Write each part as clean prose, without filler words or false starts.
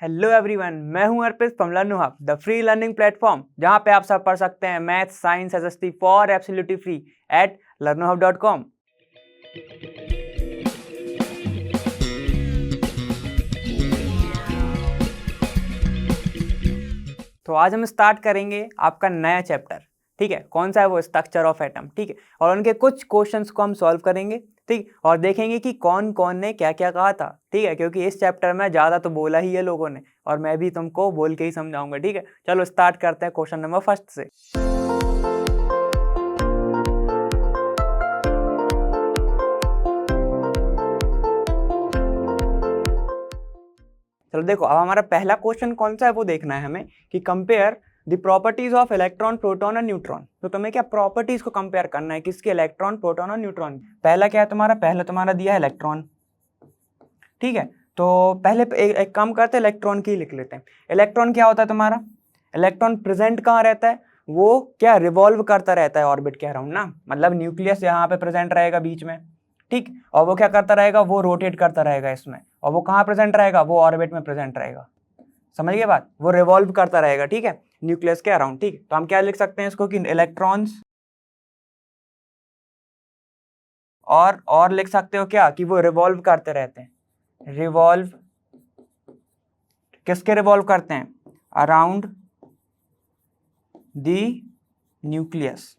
Hello everyone, मैं हूं Arpit from Learn Hub, the free learning platform, जहां पे आप सब पढ़ सकते हैं math, science, SST for absolutely free at learnerhub.com। तो आज हम स्टार्ट करेंगे आपका नया चैप्टर। ठीक है, कौन सा है वो? Structure of atom. ठीक है, और उनके कुछ क्वेश्चंस को हम सॉल्व करेंगे। ठीक, और देखेंगे कि कौन कौन ने क्या क्या कहा था। ठीक है, क्योंकि इस चैप्टर में ज़्यादा तो बोला ही है लोगों ने, और मैं भी तुमको बोल के ही समझाऊंगा। ठीक है, चलो स्टार्ट करते हैं क्वेश्चन नंबर फर्स्ट से। चलो देखो, अब हमारा पहला क्वेश्चन कौन सा है वो देखना है हमें, कि compare the properties of electron, proton और न्यूट्रॉन। तो तुम्हें क्या प्रॉपर्टीज को कंपेयर करना है, किसके? इलेक्ट्रॉन, प्रोटॉन और न्यूट्रॉन। पहला क्या है तुम्हारा? पहला तुम्हारा दिया है इलेक्ट्रॉन। ठीक है, तो पहले एक काम करते हैं, इलेक्ट्रॉन की लिख लेते हैं। इलेक्ट्रॉन क्या होता है तुम्हारा? इलेक्ट्रॉन प्रेजेंट कहाँ रहता है? वो क्या रिवॉल्व करता रहता है ऑर्बिट के अराउंड ना, मतलब न्यूक्लियस यहाँ पे प्रेजेंट रहेगा बीच में। ठीक, और वो क्या करता रहेगा? वो रोटेट करता रहेगा इसमें, और वो कहाँ प्रेजेंट रहेगा? वो ऑर्बिट में प्रेजेंट रहेगा। समझ गए बात? वो रिवॉल्व करता रहेगा, ठीक है, न्यूक्लियस के अराउंड। ठीक, तो हम क्या लिख सकते हैं इसको, कि इलेक्ट्रॉन्स, और लिख सकते हो क्या, कि वो रिवॉल्व करते रहते हैं। रिवॉल्व किसके रिवॉल्व करते हैं? Around the nucleus.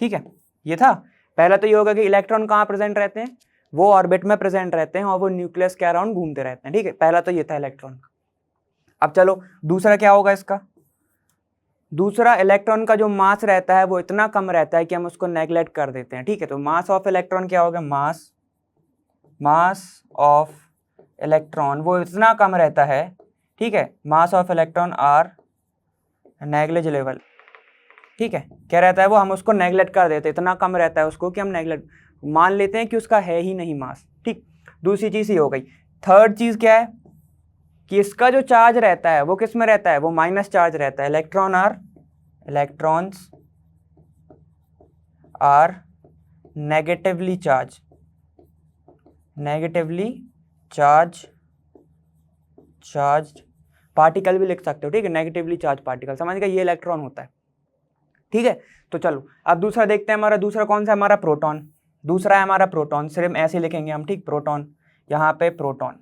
ठीक है, ये था पहला। तो ये होगा कि इलेक्ट्रॉन कहाँ प्रेजेंट रहते हैं? वो ऑर्बिट में प्रेजेंट रहते हैं और वो न्यूक्लियस के अराउंड घूमते रहते हैं। ठीक है, पहला तो ये था इलेक्ट्रॉन का। अब चलो दूसरा क्या होगा इसका? दूसरा, इलेक्ट्रॉन का जो मास रहता है वो इतना कम रहता है कि हम उसको नेग्लेक्ट कर देते हैं। ठीक है, तो मास ऑफ इलेक्ट्रॉन क्या होगा? मास ऑफ इलेक्ट्रॉन वो इतना कम रहता है। ठीक है, mass of electron are negligible. ठीक है, क्या रहता है वो? हम उसको नेग्लेक्ट कर देते हैं, इतना कम रहता है उसको कि हम नेग्लेक्ट मान लेते हैं कि उसका है ही नहीं मास। ठीक, दूसरी चीज ही हो गई। थर्ड चीज क्या है, कि इसका जो चार्ज रहता है वो किस में रहता है? वो माइनस चार्ज रहता है। Electrons are negatively charge particle भी लिख सकते हो। ठीक है, नेगेटिवली चार्ज पार्टिकल, समझ गए? ये इलेक्ट्रॉन होता है। ठीक है, तो चलो अब दूसरा देखते हैं। हमारा दूसरा कौन सा? हमारा प्रोटॉन। दूसरा है हमारा प्रोटॉन, सिर्फ ऐसे लिखेंगे हम। ठीक, प्रोटॉन, यहाँ पे प्रोटॉन।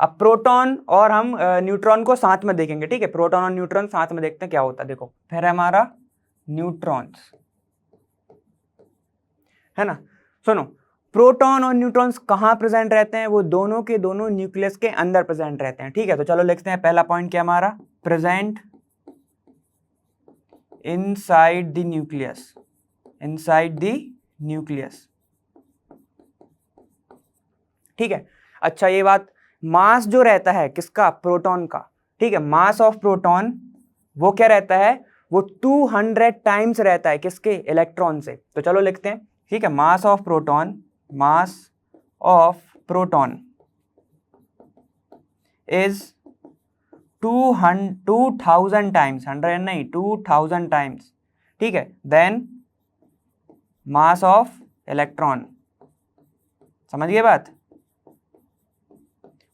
अब प्रोटॉन और हम न्यूट्रॉन को साथ में देखेंगे। ठीक है, प्रोटॉन और न्यूट्रॉन साथ में देखते हैं क्या होता है। देखो, फिर हमारा न्यूट्रॉन्स है ना। सुनो, प्रोटॉन और न्यूट्रॉन्स कहाँ प्रेजेंट रहते हैं? वो दोनों के दोनों न्यूक्लियस के अंदर प्रेजेंट रहते हैं। ठीक है, तो चलो लिखते हैं पहला पॉइंट क्या हमारा? Present inside the nucleus. ठीक है, अच्छा ये बात, मास जो रहता है किसका? प्रोटॉन का। ठीक है, मास ऑफ प्रोटॉन वो क्या रहता है? वो 200 टाइम्स रहता है किसके? इलेक्ट्रॉन से। तो चलो लिखते हैं। ठीक है, mass of proton is 2000 times, 100 नहीं, 2000 टाइम्स। ठीक है, देन मास ऑफ इलेक्ट्रॉन। समझ गए बात?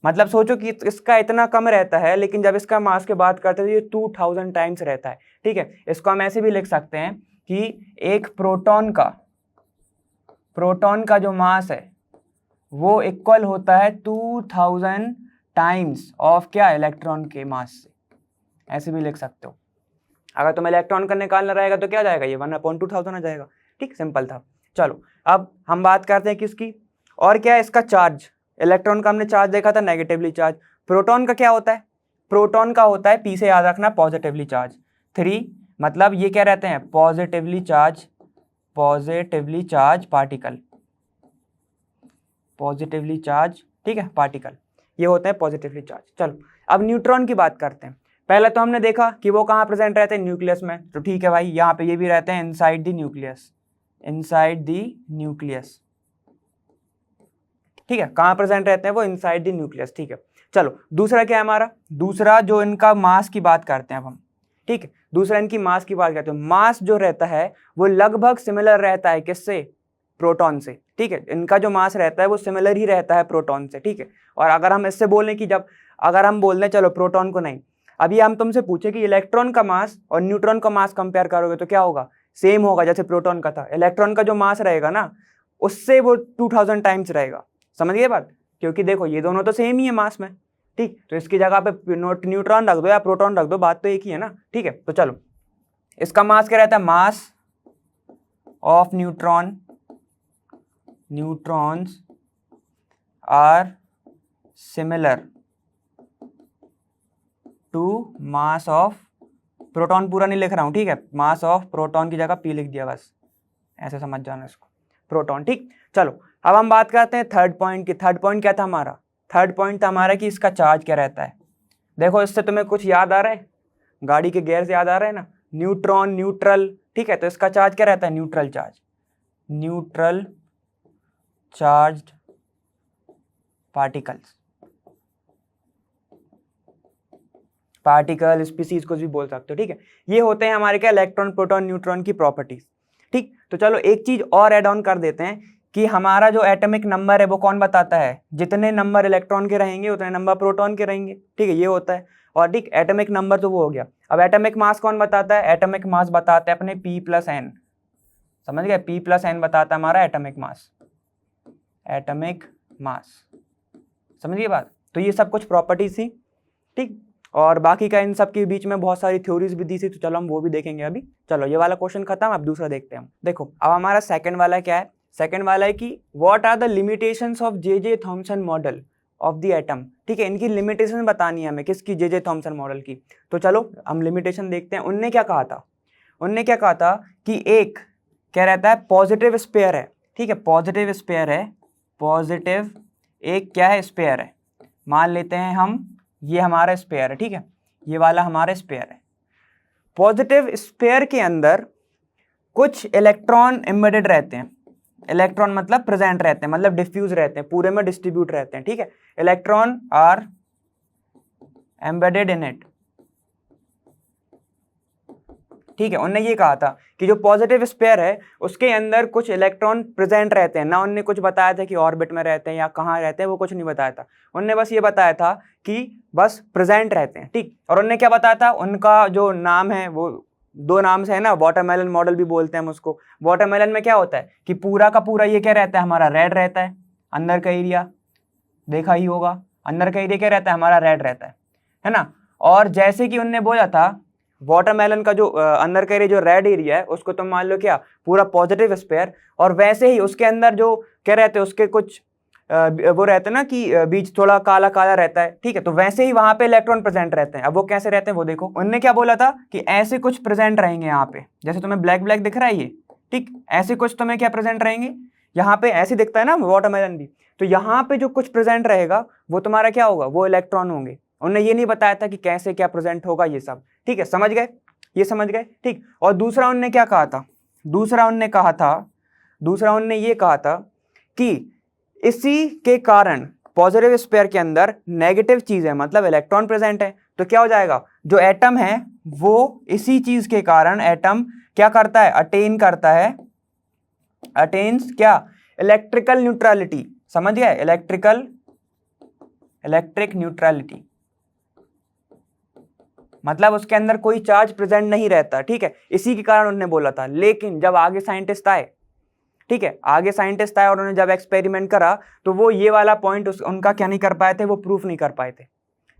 मतलब सोचो कि इसका इतना कम रहता है, लेकिन जब इसका मास की बात करते हैं तो ये 2000 टाइम्स रहता है। ठीक है, इसको हम ऐसे भी लिख सकते हैं कि एक प्रोटॉन का जो मास है वो इक्वल होता है 2000 टाइम्स ऑफ क्या? इलेक्ट्रॉन के मास से। ऐसे भी लिख सकते हो। अगर तुम्हें इलेक्ट्रॉन का निकालना रहेगा तो क्या जाएगा? ये 1/2000 आ जाएगा। ठीक, सिंपल था। चलो अब हम बात करते हैं किसकी, और क्या है इसका? चार्ज। इलेक्ट्रॉन का हमने चार्ज देखा था, नेगेटिवली चार्ज। प्रोटॉन का क्या होता है? प्रोटॉन का होता है, पी से याद रखना, पॉजिटिवली चार्ज। 3 मतलब ये क्या रहते हैं? Positively charge particle. Positively charge, ठीक है, पार्टिकल, ये होते हैं पॉजिटिवली चार्ज। चलो अब न्यूट्रॉन की बात करते हैं। पहले तो हमने देखा कि वो कहाँ प्रेजेंट रहते हैं? न्यूक्लियस में। तो ठीक है भाई, यहाँ पे ये भी रहते हैं इनसाइड द न्यूक्लियस। ठीक है, कहाँ प्रेजेंट रहते हैं वो? Inside the nucleus. ठीक है, चलो दूसरा क्या है हमारा? दूसरा जो इनका मास की बात करते हैं अब हम। ठीक है, दूसरा इनकी मास की बात करते हैं। मास जो रहता है वो लगभग सिमिलर रहता है किससे? प्रोटॉन से। ठीक है, इनका जो मास रहता है वो सिमिलर ही रहता है प्रोटॉन से, ठीक है। और अगर हम इससे बोलें कि जब अगर हम बोल दें चलो प्रोटॉन को नहीं, अभी हम तुमसे पूछे कि इलेक्ट्रॉन का मास और न्यूट्रॉन का मास कंपेयर करोगे तो क्या होगा, सेम होगा जैसे प्रोटॉन का था। इलेक्ट्रॉन का जो मास रहेगा ना उससे वो 2000 टाइम्स रहेगा, समझ गए बात, क्योंकि देखो ये दोनों तो सेम ही है मास में, ठीक। तो इसकी जगह पे न्यूट्रॉन रख दो या प्रोटॉन रख दो, बात तो एक ही है ना, ठीक है। तो चलो इसका मास क्या रहता है, mass of neutrons are similar to mass of proton, पूरा नहीं लिख रहा हूं, ठीक है, मास ऑफ प्रोटॉन की जगह पी लिख दिया बस, ऐसे समझ जाना इसको, प्रोटॉन, ठीक। चलो अब हम बात करते हैं थर्ड पॉइंट की। थर्ड पॉइंट क्या था हमारा, थर्ड पॉइंट था हमारा कि इसका चार्ज क्या रहता है। देखो इससे तुम्हें कुछ याद आ रहा है, गाड़ी के गियर से याद आ रहा है ना, न्यूट्रॉन न्यूट्रल, ठीक है। तो इसका चार्ज क्या रहता है, neutral charge, neutral charged particles, particle species को भी बोल सकते हो, ठीक है। ये होते हैं हमारे क्या, इलेक्ट्रॉन प्रोटॉन न्यूट्रॉन की प्रॉपर्टीज, ठीक। तो चलो एक चीज और ऐड ऑन कर देते हैं कि हमारा जो एटॉमिक नंबर है वो कौन बताता है, जितने नंबर इलेक्ट्रॉन के रहेंगे उतने नंबर प्रोटॉन के रहेंगे, ठीक है, ये होता है। और ठीक, एटॉमिक नंबर तो वो हो गया। अब एटॉमिक मास कौन बताता है, एटॉमिक मास बताते हैं अपने P+N, समझ गए, P+N बताता है हमारा एटॉमिक मास, एटॉमिक मास, समझिए बात। तो ये सब कुछ प्रॉपर्टीज थी, ठीक। और बाकी का इन सब के बीच में बहुत सारी थ्योरीज भी दी थी, तो चलो हम वो भी देखेंगे अभी। चलो ये वाला क्वेश्चन खत्म, अब दूसरा देखते हैं हम। देखो अब हमारा सेकंड वाला क्या है, सेकंड वाला है कि what are the limitations of J Thomson model of the atom, ठीक है। इनकी लिमिटेशन बतानी है हमें, किसकी, जे थॉमसन मॉडल की। तो चलो हम लिमिटेशन देखते हैं। उनने क्या कहा था, उनने क्या कहा था कि एक क्या रहता है, पॉजिटिव स्पेयर है, ठीक है, पॉजिटिव स्पेयर है, पॉजिटिव एक क्या है, स्पेयर है, मान लेते हैं हम ये हमारा स्पेयर है, ठीक है, ये वाला हमारा स्पेयर है। पॉजिटिव स्पेयर के अंदर कुछ इलेक्ट्रॉन एम्बेडेड रहते हैं, इलेक्ट्रॉन मतलब प्रेजेंट रहते हैं, मतलब डिफ्यूज रहते हैं, पूरे में डिस्ट्रीब्यूट रहते हैं, ठीक है। Electron are embedded in it, ठीक है। उनने ये कहा था कि जो पॉजिटिव स्पेयर है उसके अंदर कुछ इलेक्ट्रॉन प्रेजेंट रहते हैं ना, उनने कुछ बताया था कि ऑर्बिट में रहते हैं या कहाँ रहते हैं, वो कुछ नहीं बताया था। उनने बस ये बताया था कि बस प्रेजेंट रहते हैं, ठीक। और उनने क्या बताया था, उनका जो नाम है वो दो नाम से है ना, वाटरमेलन मॉडल भी बोलते हैं हम उसको। वाटरमेलन में क्या होता है कि पूरा का पूरा ये क्या रहता है, हमारा रेड रहता है, अंदर का एरिया देखा ही होगा, अंदर का एरिया क्या रहता है, हमारा रेड रहता है ना। और जैसे कि उनने बोला था वाटरमेलन का जो अंदर का एरिया जो रेड एरिया है उसको तुम मान लो क्या, पूरा पॉजिटिव स्पेयर, और वैसे ही उसके अंदर जो क्या रहते हैं, उसके कुछ वो रहते हैं ना कि बीच थोड़ा काला काला रहता है, ठीक है। तो वैसे ही वहां पे इलेक्ट्रॉन प्रेजेंट रहते हैं। अब वो कैसे रहते हैं वो देखो, उनने क्या बोला था कि ऐसे कुछ प्रेजेंट रहेंगे यहाँ पे, जैसे तुम्हें ब्लैक ब्लैक दिख रहा है ये, ठीक, ऐसे कुछ तुम्हें क्या प्रेजेंट रहेंगे, यहाँ पे ऐसे दिखता है ना वाटरमेलन भी, तो यहाँ पे जो कुछ प्रेजेंट रहेगा वो तुम्हारा क्या होगा, वो इलेक्ट्रॉन होंगे। उन्होंने ये नहीं बताया था कि कैसे क्या प्रेजेंट होगा ये सब, ठीक है, समझ गए, ये समझ गए, ठीक। और दूसरा उन्होंने क्या कहा था, दूसरा उन्होंने ये कहा था कि इसी के कारण पॉजिटिव स्पेयर के अंदर नेगेटिव चीज है, मतलब इलेक्ट्रॉन प्रेजेंट है, तो क्या हो जाएगा, जो एटम है वो इसी चीज के कारण एटम क्या करता है, अटेन करता है, अटेन्स क्या, इलेक्ट्रिकल न्यूट्रलिटी, समझ गए, इलेक्ट्रिक न्यूट्रलिटी, मतलब उसके अंदर कोई चार्ज प्रेजेंट नहीं रहता, ठीक है, इसी के कारण उन्होंने बोला था। लेकिन जब आगे साइंटिस्ट आए, ठीक है, आगे साइंटिस्ट आए और उन्होंने जब एक्सपेरिमेंट करा तो वो ये वाला पॉइंट उनका क्या नहीं कर पाए थे, वो प्रूफ नहीं कर पाए थे,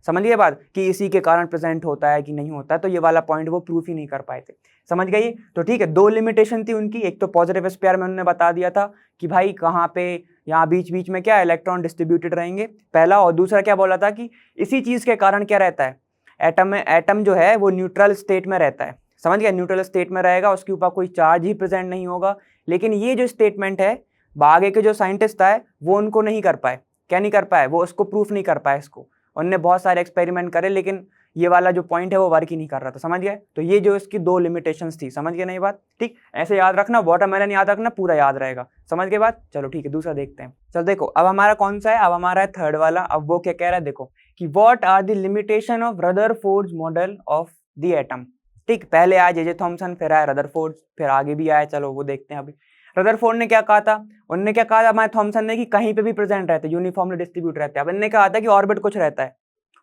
समझिए बात, कि इसी के कारण प्रेजेंट होता है कि नहीं होता है, तो ये वाला पॉइंट वो प्रूफ ही नहीं कर पाए थे, समझ गए। तो ठीक है, दो लिमिटेशन थी उनकी, एक तो पॉजिटिव स्पेयर में उन्होंने बता दिया था कि भाई कहाँ पे, यहाँ बीच बीच में क्या इलेक्ट्रॉन डिस्ट्रीब्यूटेड रहेंगे, पहला, और दूसरा क्या बोला था कि इसी चीज के कारण क्या रहता है, एटम जो है वो न्यूट्रल स्टेट में रहता है, समझ गया, न्यूट्रल स्टेट में रहेगा, उसके ऊपर कोई चार्ज ही प्रेजेंट नहीं होगा। लेकिन ये जो स्टेटमेंट है आगे के जो साइंटिस्ट आए वो उनको नहीं कर पाए, क्या नहीं कर पाए, वो उसको प्रूफ नहीं कर पाए इसको, उन्होंने बहुत सारे एक्सपेरिमेंट करे लेकिन ये वाला जो पॉइंट है वो वर्क ही नहीं कर रहा था, समझ गए। तो ये जो इसकी दो लिमिटेशंस थी, समझ गए नहीं बात, ठीक, ऐसे याद रखना, वाटरमेलन याद रखना, पूरा याद रहेगा, समझ गए बात। चलो ठीक है, दूसरा देखते हैं। चलो देखो अब हमारा कौन सा है, अब हमारा है थर्ड वाला। अब वो क्या कह रहा है, देखो कि what are the limitation of Rutherford model of the atom, ठीक, पहले आया जे थॉमसन, फिर आया रदरफोर्ड, फिर आगे भी आया, चलो वो देखते हैं अभी। रदरफोर्ड ने क्या कहा था, उन्होंने क्या कहा था हमारे थॉमसन ने कि कहीं पे भी प्रेजेंट रहते, यूनिफॉर्मली डिस्ट्रीब्यूट रहते हैं। अब इन्होंने कहा था कि ऑर्बिट कुछ रहता है,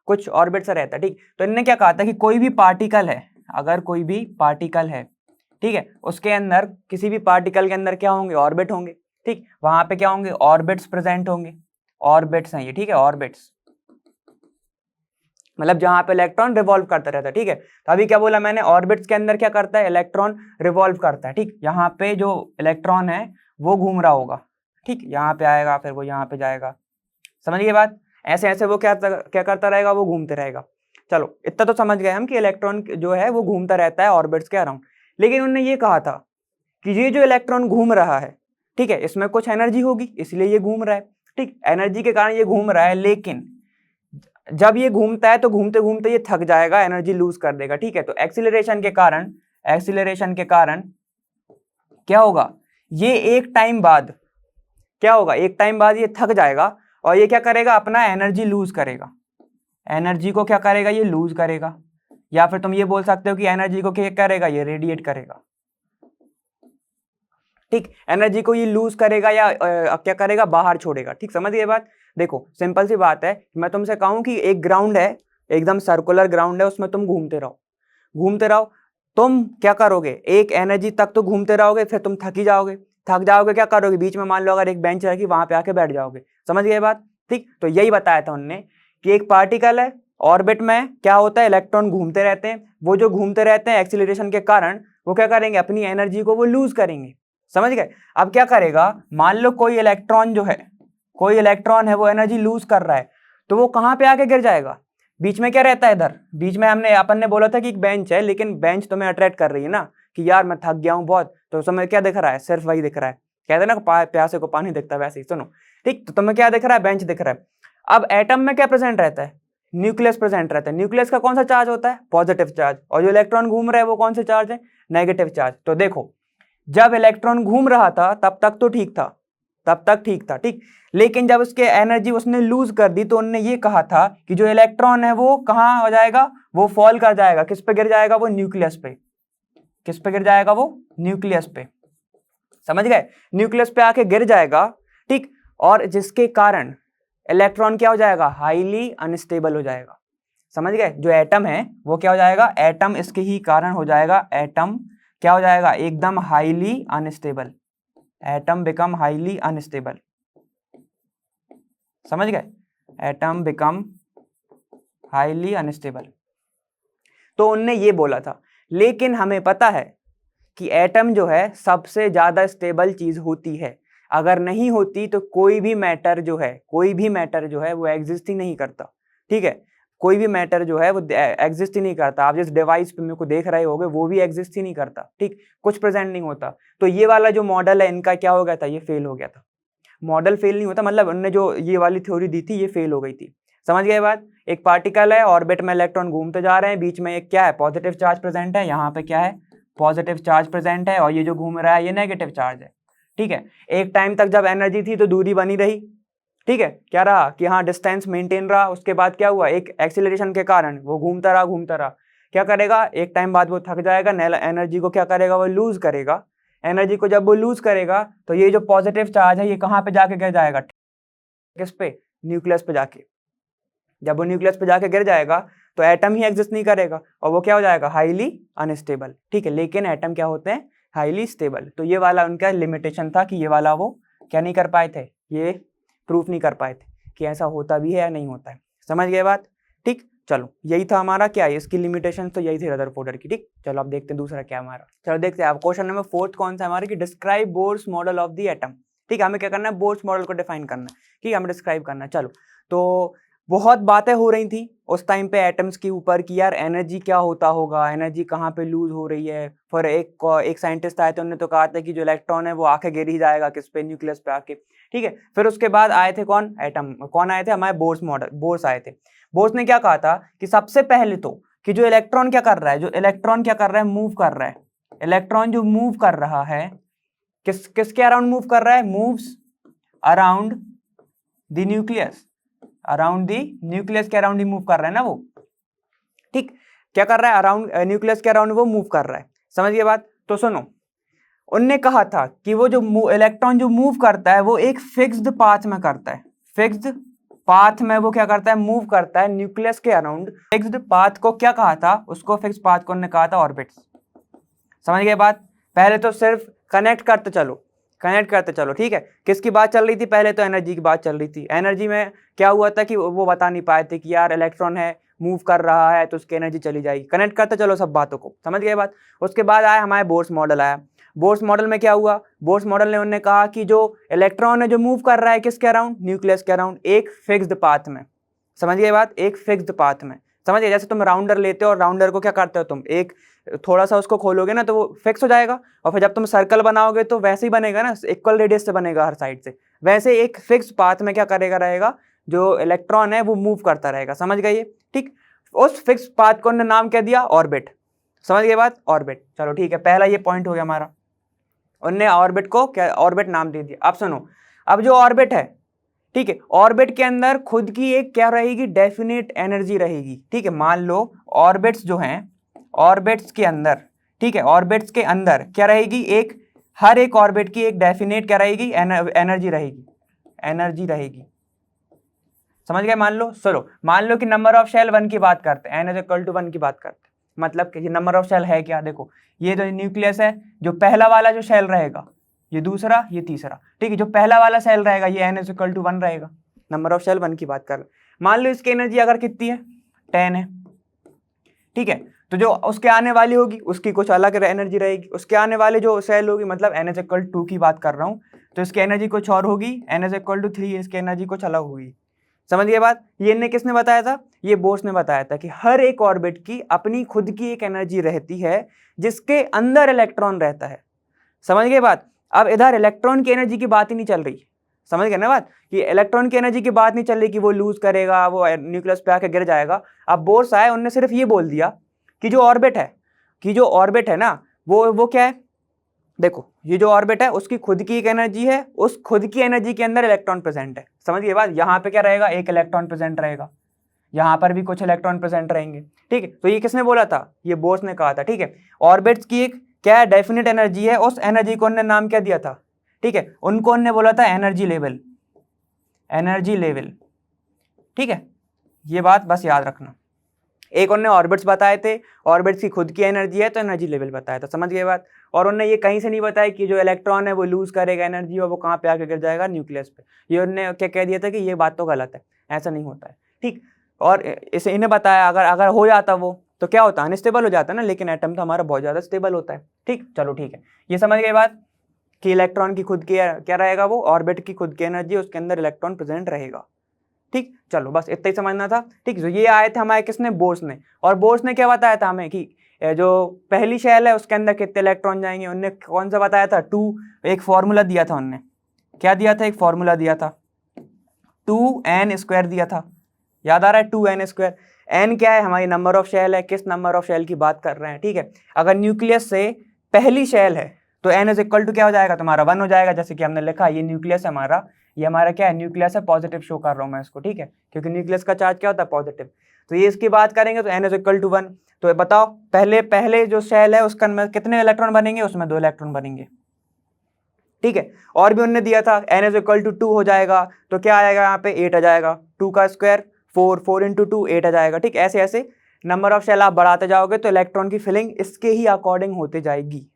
कुछ ऑर्बिट से रहता है, ठीक। तो इन्होंने क्या कहा था कि कोई भी पार्टिकल है, अगर कोई भी पार्टिकल है, ठीक है, उसके अंदर किसी भी पार्टिकल के अंदर क्या होंगे, ऑर्बिट होंगे, ठीक। वहां पे क्या होंगे, ऑर्बिट्स प्रेजेंट होंगे, ऑर्बिट्स हैं ये, ठीक है, ऑर्बिट्स मतलब जहां पे इलेक्ट्रॉन रिवॉल्व करता रहता है, ठीक है। तो अभी क्या बोला मैंने, ऑर्बिट्स के अंदर क्या करता है, इलेक्ट्रॉन रिवॉल्व करता है, ठीक। यहाँ पे जो इलेक्ट्रॉन है वो घूम रहा होगा, ठीक, यहाँ पे आएगा फिर वो यहाँ पे जाएगा, समझिए बात। ऐसे ऐसे वो क्या करता रहेगा, वो घूमते रहेगा। चलो इतना तो समझ गए हम कि इलेक्ट्रॉन जो है वो घूमता रहता है ऑर्बिट्स के अराउंड। लेकिन उन्होंने ये कहा था कि ये जो इलेक्ट्रॉन घूम रहा है, ठीक है, इसमें कुछ एनर्जी होगी इसलिए ये घूम रहा है, ठीक, एनर्जी के कारण ये घूम रहा है। लेकिन जब ये घूमता है तो घूमते घूमते ये थक जाएगा, एनर्जी लूज कर देगा, ठीक है। तो एक्सीलरेशन के कारण क्या होगा, ये एक टाइम बाद क्या होगा, एक टाइम बाद ये थक जाएगा और ये क्या करेगा, अपना एनर्जी लूज करेगा। एनर्जी को क्या करेगा, ये लूज करेगा, या फिर तुम ये बोल सकते हो कि एनर्जी को क्या करेगा, ये रेडिएट करेगा, ठीक। एनर्जी को ये लूज करेगा या क्या करेगा, बाहर छोड़ेगा, ठीक, समझ गए बात। देखो सिंपल सी बात है, मैं तुमसे कहूं कि एक ग्राउंड है, एकदम सर्कुलर ग्राउंड है, उसमें तुम घूमते रहो, तुम क्या करोगे, एक एनर्जी तक तो घूमते रहोगे, फिर तुम थक जाओगे, क्या करोगे, बीच में मान लो अगर एक बेंच रखी, वहां पे आके बैठ जाओगे, समझ गए बात, ठीक। तो यही बताया था उन्होंने कि एक पार्टिकल है, ऑर्बिट में क्या होता है, इलेक्ट्रॉन घूमते रहते हैं, वो जो घूमते रहते हैं एक्सीलरेशन के कारण वो क्या करेंगे, अपनी एनर्जी को वो लूज करेंगे, समझ गए। अब क्या करेगा, मान लो कोई इलेक्ट्रॉन है वो एनर्जी लूज कर रहा है, तो वो कहां पे आके गिर जाएगा, बीच में क्या रहता है, इधर बीच में अपन ने बोला था कि एक बेंच है, लेकिन बेंच तुम्हें अट्रैक्ट कर रही है ना कि यार मैं थक गया हूं बहुत, तो उस समय क्या दिख रहा है, सिर्फ वही दिख रहा है, कहते हैं ना प्यासे को पानी दिखता है, वैसे ही सुनो, ठीक। तो तुम्हें क्या दिख रहा है, बेंच दिख रहा है। अब एटम में क्या प्रेजेंट रहता है, न्यूक्लियस प्रेजेंट रहता है। न्यूक्लियस का कौन सा चार्ज होता है, पॉजिटिव चार्ज, और जो इलेक्ट्रॉन घूम रहा है वो कौन से चार्ज है, नेगेटिव चार्ज। तो देखो जब इलेक्ट्रॉन घूम रहा था तब तक तो ठीक था, ठीक। लेकिन जब उसके एनर्जी उसने लूज कर दी तो उन्होंने ये कहा था कि जो इलेक्ट्रॉन है वो कहां हो जाएगा, वो फॉल कर जाएगा, किस पे गिर जाएगा, वो न्यूक्लियस पे। किस पे गिर जाएगा, वो न्यूक्लियस पे, समझ गए, न्यूक्लियस पे आके गिर जाएगा, ठीक। और जिसके कारण इलेक्ट्रॉन क्या हो जाएगा, हाईली अनस्टेबल हो जाएगा, समझ गए। जो एटम है वो क्या हो जाएगा, एटम इसके ही कारण हो जाएगा, एटम क्या हो जाएगा, एकदम highly unstable, atom become highly unstable, समझ गए, एटम बिकम हाईली अनस्टेबल। तो उनने ये बोला था, लेकिन हमें पता है कि एटम जो है सबसे ज्यादा स्टेबल चीज होती है, अगर नहीं होती तो कोई भी मैटर जो है वो एग्जिस्ट ही नहीं करता, ठीक है। कोई भी मैटर जो है वो एग्जिस्ट ही नहीं करता, आप जिस डिवाइस पे मेरे को देख रहे होगे वो भी एग्जिस्ट ही नहीं करता, ठीक, कुछ प्रेजेंट नहीं होता। तो ये वाला जो मॉडल है इनका क्या हो गया था, ये फेल हो गया था। मॉडल फेल नहीं होता, मतलब उन्होंने जो ये वाली थ्योरी दी थी ये फेल हो गई थी, समझ गए बात। एक पार्टिकल है, ऑर्बिट में इलेक्ट्रॉन घूमते जा रहे हैं, बीच में एक क्या है, पॉजिटिव चार्ज प्रेजेंट है, यहाँ पे क्या है, पॉजिटिव चार्ज प्रेजेंट है, और ये जो घूम रहा है ये नेगेटिव चार्ज है, ठीक है। एक टाइम तक जब एनर्जी थी तो दूरी बनी रही, ठीक है, क्या रहा कि हाँ डिस्टेंस मेंटेन रहा। उसके बाद क्या हुआ, एक एक्सीलरेशन के कारण वो घूमता रहा, क्या करेगा, एक टाइम बाद वो थक जाएगा, एनर्जी को क्या करेगा, वो लूज करेगा। एनर्जी को जब वो लूज करेगा तो ये जो पॉजिटिव चार्ज है ये कहाँ पे जाके गिर जाएगा, किस पे, न्यूक्लियस पे जाके। जब वो न्यूक्लियस पे जाके गिर जाएगा तो एटम ही एग्जिस्ट नहीं करेगा और वो क्या हो जाएगा, हाईली अनस्टेबल, ठीक है। लेकिन एटम क्या होते हैं, हाईली स्टेबल। तो ये वाला उनका लिमिटेशन था कि ये वाला वो क्या नहीं कर पाए थे, ये प्रूफ नहीं कर पाए थे कि ऐसा होता भी है या नहीं होता है, समझ गए बात, ठीक। चलो यही था हमारा क्या है, इसकी लिमिटेशन तो यही थी रदरफोर्ड की, ठीक। चलो अब देखते हैं दूसरा क्या हमारा, चलो देखते हैं। अब क्वेश्चन नंबर 4 कौन सा हमारा, कि describe Bohr's model of the atom, ठीक है। हमें क्या करना है, बोर्स मॉडल को डिफाइन करना है, ठीक है, हमें डिस्क्राइब करना है। चलो तो बहुत बातें हो रही थी उस टाइम पे एटम्स के ऊपर कि यार एनर्जी क्या होता होगा, एनर्जी कहाँ पे लूज हो रही है। फिर एक साइंटिस्ट आए थे, उन्होंने तो कहा था कि जो इलेक्ट्रॉन है वो आके गिर ही जाएगा किस पे, न्यूक्लियस पे आके, ठीक है। फिर उसके बाद आए थे कौन आए थे, हमारे बोर्स आए थे। बोर्स ने क्या कहा था कि सबसे पहले तो कि जो इलेक्ट्रॉन क्या कर रहा है, मूव कर रहा है। इलेक्ट्रॉन जो मूव कर रहा है किसके अराउंड मूव कर रहा है, मूव्स अराउंड द न्यूक्लियस, के अराउंड ही मूव कर रहा है ना वो, ठीक। क्या कर रहा है, अराउंड न्यूक्लियस के अराउंड वो मूव कर रहा है, समझ गए बात। तो सुनो, उनने कहा था कि वो जो इलेक्ट्रॉन जो मूव करता है वो एक फिक्स्ड पाथ में करता है, फिक्स्ड पाथ में वो क्या करता है, मूव करता है न्यूक्लियस के अराउंड। फिक्स्ड पाथ को क्या कहा था, उसको फिक्स्ड पाथ को उन्होंने कहा था ऑर्बिट्स। समझ गए बात? पहले तो सिर्फ कनेक्ट करते चलो, ठीक है। किसकी बात चल रही थी, पहले तो एनर्जी की बात चल रही थी। एनर्जी में क्या हुआ था कि वो बता नहीं पाए थे कि यार इलेक्ट्रॉन है, मूव कर रहा है तो उसकी एनर्जी चली जाएगी। कनेक्ट करते चलो सब बातों को, समझ गए बात? उसके बाद आया हमारे बोर्स मॉडल आया। बोर्स मॉडल में क्या हुआ, बोर्स मॉडल ने उन्होंने कहा कि जो इलेक्ट्रॉन है जो मूव कर रहा है किसके अराउंड, न्यूक्लियस के अराउंड, एक फिक्स्ड पाथ में। समझ गए बात? एक फिक्स्ड पाथ में। समझ गए? जैसे तुम राउंडर लेते हो और राउंडर को क्या करते हो तुम, एक थोड़ा सा उसको खोलोगे ना तो वो फिक्स हो जाएगा, और फिर जब तुम सर्कल बनाओगे तो वैसे ही बनेगा ना, इक्वल रेडियस से बनेगा हर साइड से। वैसे एक फिक्स पाथ में क्या करेगा रहेगा, जो इलेक्ट्रॉन है वो मूव करता रहेगा। समझ गए? ठीक। उस फिक्स पाथ को उन्होंने नाम क्या दिया, ऑर्बिट। समझ गए बात? ऑर्बिट। चलो ठीक है, पहला ये पॉइंट हो गया हमारा। उनने ऑर्बिट को क्या, ऑर्बिट नाम दे दिया। अब सुनो, अब जो ऑर्बिट है, ठीक है, ऑर्बिट के अंदर खुद की एक क्या रहेगी, डेफिनेट एनर्जी रहेगी। ठीक है, मान लो ऑर्बिट्स जो हैं, ऑर्बिट्स के अंदर, ठीक है, ऑर्बिट्स के अंदर क्या रहेगी, एक हर एक ऑर्बिट की एक डेफिनेट क्या रहेगी, एनर्जी रहेगी, एनर्जी रहेगी। समझ गए? मान लो, चलो मान लो कि नंबर ऑफ शेल 1 की बात करते हैं, n = 1 की बात करते हैं। मतलब कि नंबर ऑफ शेल है क्या, देखो ये जो न्यूक्लियस है, जो पहला वाला जो शेल रहेगा, ये दूसरा, ये तीसरा, ठीक है, जो पहला वाला सेल रहेगा ये n = 1 रहेगा। नंबर ऑफ शेल 1 की बात कर, मान लो इसकी एनर्जी अगर कितनी है, 10 है, ठीक है, तो जो उसके आने वाली होगी उसकी कुछ अलग एनर्जी रहेगी, उसके आने वाले जो सेल होगी, मतलब n = 2 की बात कर रहा हूँ, तो इसकी एनर्जी कुछ और होगी, n = 3, इसकी एनर्जी कुछ अलग होगी। समझ गए बात? ये इन्हें किसने बताया था, ये बोर्स ने बताया था कि हर एक ऑर्बिट की अपनी खुद की एक एनर्जी रहती है जिसके अंदर इलेक्ट्रॉन रहता है। समझ गए बात? अब इधर इलेक्ट्रॉन की एनर्जी की बात ही नहीं चल रही। समझ गए ना बात, कि इलेक्ट्रॉन की एनर्जी की बात नहीं चल रही कि वो लूज करेगा, वो न्यूक्लियस पे आके गिर जाएगा। अब बोर्स आए, उन्होंने सिर्फ ये बोल दिया कि जो ऑर्बिट है, कि जो ऑर्बिट है ना, वो क्या है, देखो ये जो ऑर्बिट है उसकी खुद की एक एनर्जी है, उस खुद की एनर्जी के अंदर इलेक्ट्रॉन प्रेजेंट है। समझ गए बात? यहाँ पे क्या रहेगा, एक इलेक्ट्रॉन प्रेजेंट रहेगा, यहाँ पर भी कुछ इलेक्ट्रॉन प्रेजेंट रहेंगे। ठीक है, तो ये किसने बोला था, ये बोर्स ने कहा था। ठीक है, ऑर्बिट्स की एक क्या डेफिनेट एनर्जी है, उस एनर्जी को उन्होंने नाम क्या दिया था, ठीक है, उनको उन्होंने बोला था एनर्जी लेवल, एनर्जी लेवल। ठीक है, ये बात बस याद रखना। एक उन्होंने ऑर्बिट्स बताए थे, ऑर्बिट्स की खुद की एनर्जी है तो एनर्जी लेवल बताया था। समझ गए बात? और उन्होंने ये कहीं से नहीं बताया कि जो इलेक्ट्रॉन है वो लूज करेगा एनर्जी और वो कहाँ पे आके गिर जाएगा, न्यूक्लियस पे। ये उन्होंने क्या कह दिया था कि ये बात तो गलत है, ऐसा नहीं होता है। ठीक, और इसे इन्हें बताया अगर अगर हो जाता वो तो क्या होता, अनस्टेबल हो जाता ना, लेकिन एटम तो हमारा बहुत ज़्यादा स्टेबल होता है। ठीक, चलो ठीक है, ये समझ गए बात कि इलेक्ट्रॉन की खुद की क्या रहेगा, वो ऑर्बिट की खुद की एनर्जी, उसके अंदर इलेक्ट्रॉन प्रेजेंट रहेगा। ठीक, चलो बस इतना ही समझना था। ठीक, जो ये आए थे हमारे किसने, बोर्स ने। और बोर्स ने क्या बताया था हमें कि जो पहली शेल है उसके अंदर कितने इलेक्ट्रॉन जाएंगे, उनने कौन सा बताया था, 2। एक फॉर्मूला दिया था उनने, क्या दिया था, एक फॉर्मूला दिया था, 2n² दिया था। याद आ रहा है, 2n²। n क्या है, हमारी नंबर ऑफ शेल है, किस नंबर ऑफ शेल की बात कर रहे हैं। ठीक है, अगर न्यूक्लियस से पहली शेल है तो n = क्या हो जाएगा तुम्हारा, 1 हो जाएगा। जैसे कि हमने लिखा, ये न्यूक्लियस है हमारा, ये हमारा क्या है, न्यूक्लियस है, पॉजिटिव शो कर रहा हूँ मैं इसको। ठीक है, क्योंकि न्यूक्लियस का चार्ज क्या होता है, पॉजिटिव। तो ये इसकी बात करेंगे तो n = 1। तो बताओ पहले जो शेल है उसका अंदर कितने इलेक्ट्रॉन बनेंगे, उसमें 2 इलेक्ट्रॉन बनेंगे। ठीक है, और भी उन्होंने दिया था n = 2 हो जाएगा, तो क्या आएगा यहाँ पे, 8 आ जाएगा, 2 का स्क्वायर 4, 4 × 2 8 आ जाएगा। ठीक, ऐसे ऐसे नंबर ऑफ शेल आप बढ़ाते जाओगे तो इलेक्ट्रॉन की फिलिंग इसके ही अकॉर्डिंग होते जाएगी।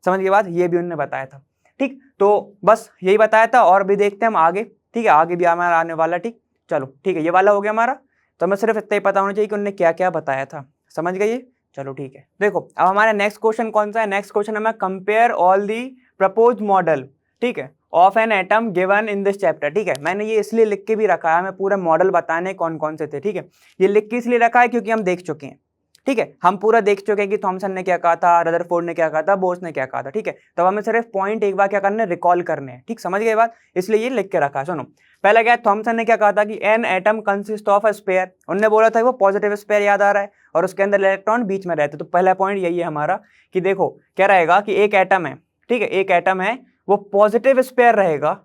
समझ के बाद, ये भी उन्होंने बताया था। ठीक, तो बस यही बताया था, और भी देखते हैं हम आगे। ठीक है, आगे भी हमारा आने वाला। ठीक, चलो ठीक है, ये वाला हो गया हमारा। तो हमें सिर्फ इतना ही पता होना चाहिए कि उन्होंने क्या क्या बताया था। समझ गए ये? चलो ठीक है, देखो अब हमारा नेक्स्ट क्वेश्चन कौन सा है। नेक्स्ट क्वेश्चन हमें compare all the propose model, ठीक है, of an atom given in this chapter. ठीक है, मैंने ये इसलिए लिख के भी रखा है, हमें पूरा मॉडल बताने कौन कौन से थे। ठीक है, ये लिख के इसलिए रखा है क्योंकि हम देख चुके हैं। ठीक है, हम पूरा देख चुके हैं कि थॉमसन ने क्या कहा था, रदरफोर्ड ने क्या कहा था, बोर्स ने क्या कहा था। ठीक है, तो हमें सिर्फ पॉइंट एक बार क्या करने, रिकॉल करने हैं। ठीक, समझ गए बात, इसलिए ये लिख के रखा है। सुनो, पहला क्या है, थॉमसन ने क्या कहा था कि an atom consist of a sphere. उन्होंने बोला था वो पॉजिटिव स्पेयर, याद आ रहा है, और उसके अंदर इलेक्ट्रॉन बीच में रहते। तो पहला पॉइंट यही है हमारा कि देखो क्या रहेगा कि एक एटम है, ठीक है, एक एटम है, वो पॉजिटिव स्पेयर रहेगा।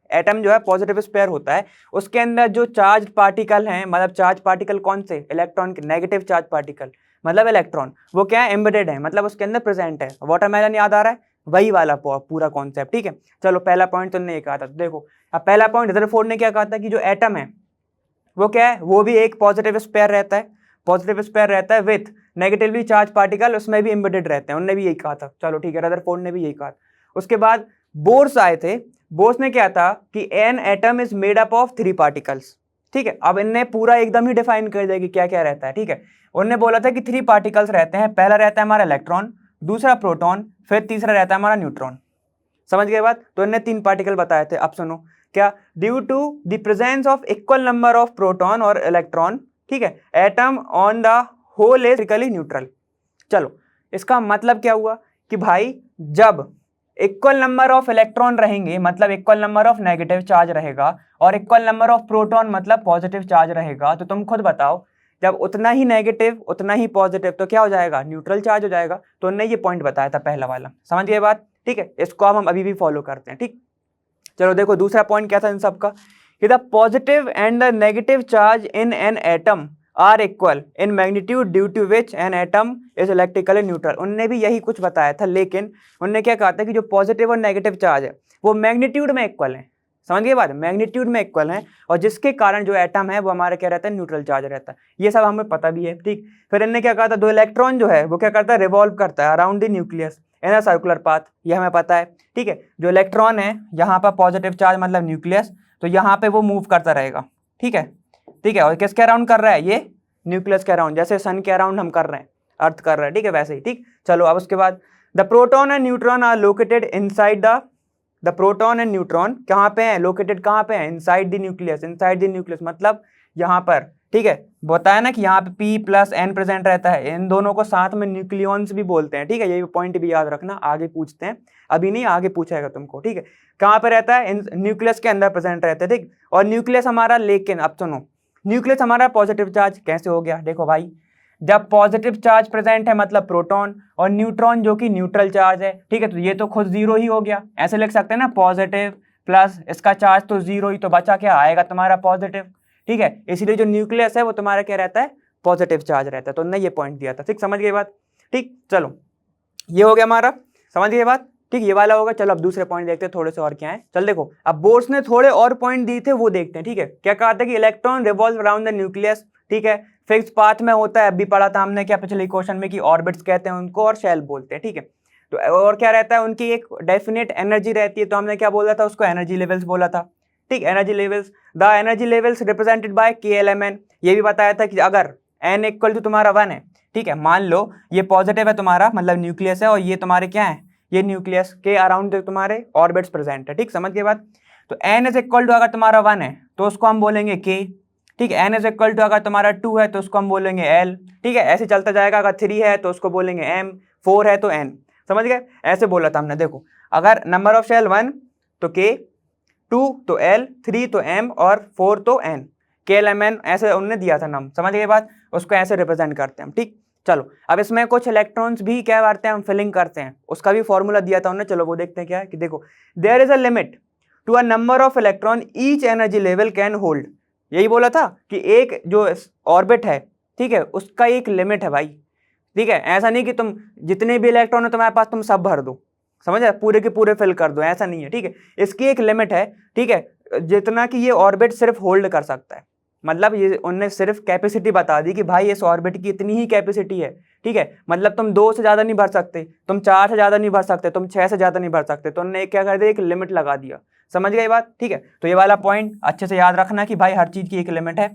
एटम जो है पॉजिटिव स्पेयर होता है, उसके अंदर जो चार्ज पार्टिकल हैं, मतलब चार्ज पार्टिकल कौन से, इलेक्ट्रॉन के, नेगेटिव चार्ज पार्टिकल मतलब इलेक्ट्रॉन, वो क्या है, एम्बेडेड है, मतलब उसके अंदर प्रेजेंट है। वाटरमेलन याद आ रहा है, वही वाला पूरा कॉन्सेप्ट, ठीक है। चलो पहला पॉइंट तुमने ये कहा था, देखो अब पहला पॉइंट रदरफोर्ड ने क्या कहा था कि जो एटम है वो क्या है, वो भी एक पॉजिटिव स्पेयर रहता है, पॉजिटिव स्पेयर रहता है विथ नेगेटिवली चार्ज पार्टिकल उसमें भी एम्बेडेड रहते हैं, उन्होंने भी यही कहा था। चलो ठीक है, रदरफोर्ड ने भी यही कहा। उसके बाद बोर्स आए थे, बोर्स ने क्या था कि an atom is made up of 3 particles, ठीक है। अब इनने पूरा एकदम ही डिफाइन कर दिया कि क्या क्या रहता है, ठीक है। उन्होंने बोला था कि 3 पार्टिकल्स रहते हैं, पहला रहता है हमारा इलेक्ट्रॉन, दूसरा प्रोटॉन, फिर तीसरा रहता है हमारा न्यूट्रॉन। समझ गए बात? तो इनने 3 पार्टिकल बताए थे। अब सुनो क्या, due to the presence of equal number of proton और इलेक्ट्रॉन, ठीक है, atom on the whole is electrically neutral. चलो इसका मतलब क्या हुआ कि भाई जब इक्वल नंबर ऑफ इलेक्ट्रॉन रहेंगे मतलब equal number of negative charge रहेगा, और इक्वल नंबर ऑफ प्रोटॉन मतलब पॉजिटिव चार्ज रहेगा, तो तुम खुद बताओ जब उतना ही नेगेटिव उतना ही पॉजिटिव तो क्या हो जाएगा, न्यूट्रल चार्ज हो जाएगा। तो उन्होंने ये पॉइंट बताया था पहला वाला, समझ गए बात, ठीक है। इसको हम अभी भी फॉलो करते हैं, ठीक। चलो देखो दूसरा पॉइंट क्या था इन सबका, कि the positive and the negative charge in an atom are equal in magnitude due to which an atom is electrically neutral. उनने भी यही कुछ बताया था, लेकिन उनने क्या कहा था कि जो पॉजिटिव और नेगेटिव चार्ज है वो मैग्नीट्यूड में इक्वल है, समझ गए बात, मैग्नीट्यूड में इक्वल है, और जिसके कारण जो एटम है वो हमारा क्या रहता है, न्यूट्रल चार्ज रहता है। ये सब हमें पता भी है, ठीक। फिर इनने क्या कहा था, दो इलेक्ट्रॉन जो है वो क्या करता है, रिवॉल्व करता है around the nucleus in a circular path, ये हमें पता है, ठीक है। जो इलेक्ट्रॉन है यहाँ पर पॉजिटिव चार्ज मतलब न्यूक्लियस, तो यहाँ पे वो मूव करता रहेगा, ठीक है, ठीक है। और किसके अराउंड कर रहा है, ये न्यूक्लियस के अराउंड, जैसे सन के अराउंड हम कर रहे हैं, अर्थ कर रहा है, ठीक है, वैसे ही, ठीक। चलो अब उसके बाद the proton and neutron are located inside the proton and neutron कहाँ पे है, लोकेटेड कहाँ पे है, inside the nucleus, inside the nucleus मतलब यहाँ पर, ठीक है। बताया ना कि यहाँ पे P प्लस N प्रेजेंट रहता है, इन दोनों को साथ में न्यूक्लियॉन्स भी बोलते हैं, ठीक है। ये पॉइंट भी याद रखना, आगे पूछते हैं, अभी नहीं आगे पूछेगा तुमको, ठीक है। कहाँ पे रहता है, न्यूक्लियस के अंदर प्रेजेंट रहते हैं, ठीक। और न्यूक्लियस हमारा, लेकिन अब सुनो, न्यूक्लियस हमारा पॉजिटिव चार्ज कैसे हो गया, देखो भाई, जब पॉजिटिव चार्ज प्रेजेंट है मतलब प्रोटॉन, और न्यूट्रॉन जो कि न्यूट्रल चार्ज है, ठीक है, तो ये तो खुद जीरो ही हो गया, ऐसे लिख सकते हैं ना, पॉजिटिव प्लस इसका चार्ज तो जीरो ही, तो बचा क्या आएगा तुम्हारा पॉजिटिव, ठीक है। इसीलिए जो न्यूक्लियस है वो तुम्हारा क्या रहता है, पॉजिटिव चार्ज रहता है। तो उन्होंने ये पॉइंट दिया था, ठीक, समझ गए बात, ठीक। चलो ये हो गया हमारा, समझ गए बात, ठीक, ये वाला होगा। चलो अब दूसरे पॉइंट देखते हैं थोड़े से और क्या है। चल देखो अब बोर्स ने थोड़े और पॉइंट दिए थे, वो देखते हैं, ठीक है। क्या कहा था कि electron revolve around the nucleus, ठीक है, फिक्स पाथ में होता है, अभी पढ़ा था हमने क्या पिछले क्वेश्चन में कि ऑर्बिट्स कहते हैं उनको और शेल बोलते हैं, ठीक है। तो और क्या रहता है, उनकी एक डेफिनेट एनर्जी रहती है, तो हमने क्या बोला था उसको, एनर्जी लेवल्स बोला था, ठीक, energy levels. The energy levels represented by KLMN, ये भी बताया था कि अगर n इक्वल टू तुम्हारा 1 है, ठीक है, मान लो ये पॉजिटिव है तुम्हारा मतलब न्यूक्लियस है, और ये तुम्हारे क्या है, ये न्यूक्लियस के अराउंड तुम्हारे ऑर्बिट्स प्रेजेंट है, ठीक, समझ के बाद। तो n इज इक्वल टू अगर तुम्हारा 1 है तो उसको हम बोलेंगे k, ठीक है। n इज इक्वल टू अगर तुम्हारा 2 है तो उसको हम बोलेंगे l, ठीक है, ऐसे चलता जाएगा। अगर 3 है तो उसको बोलेंगे m, 4 है तो n, समझ गए, ऐसे बोला था हमने। देखो अगर नंबर ऑफ शेल 1 तो k, 2 तो l, 3 तो m और 4 तो n, KLMN ऐसे उन्होंने दिया था नाम, समझ गए बात, उसको ऐसे रिप्रेजेंट करते हैं हम, ठीक। चलो अब इसमें कुछ इलेक्ट्रॉन्स भी क्या करते हैं हम, फिलिंग करते हैं, उसका भी फॉर्मूला दिया था उन्होंने। चलो वो देखते हैं क्या है, कि देखो there is a limit to a number of electron each energy level can hold, यही बोला था कि एक जो ऑर्बिट है, ठीक है, उसका एक लिमिट है भाई, ठीक है। ऐसा नहीं कि तुम जितने भी इलेक्ट्रॉन है तुम्हारे पास तुम सब भर दो, समझ है, पूरे के पूरे फिल कर दो, ऐसा नहीं है, ठीक है। इसकी एक लिमिट है, ठीक है, जितना कि ये ऑर्बिट सिर्फ होल्ड कर सकता है, मतलब ये उनने सिर्फ कैपेसिटी बता दी कि भाई इस ऑर्बिट की इतनी ही कैपेसिटी है, ठीक है। मतलब तुम 2 से ज़्यादा नहीं भर सकते, तुम 4 से ज़्यादा नहीं भर सकते, तुम 6 से ज़्यादा नहीं भर सकते, तो उन्होंने क्या कर दिया, एक लिमिट लगा दिया, समझ गए बात, ठीक है। तो ये वाला पॉइंट अच्छे से याद रखना कि भाई हर चीज़ की एक लिमिट है,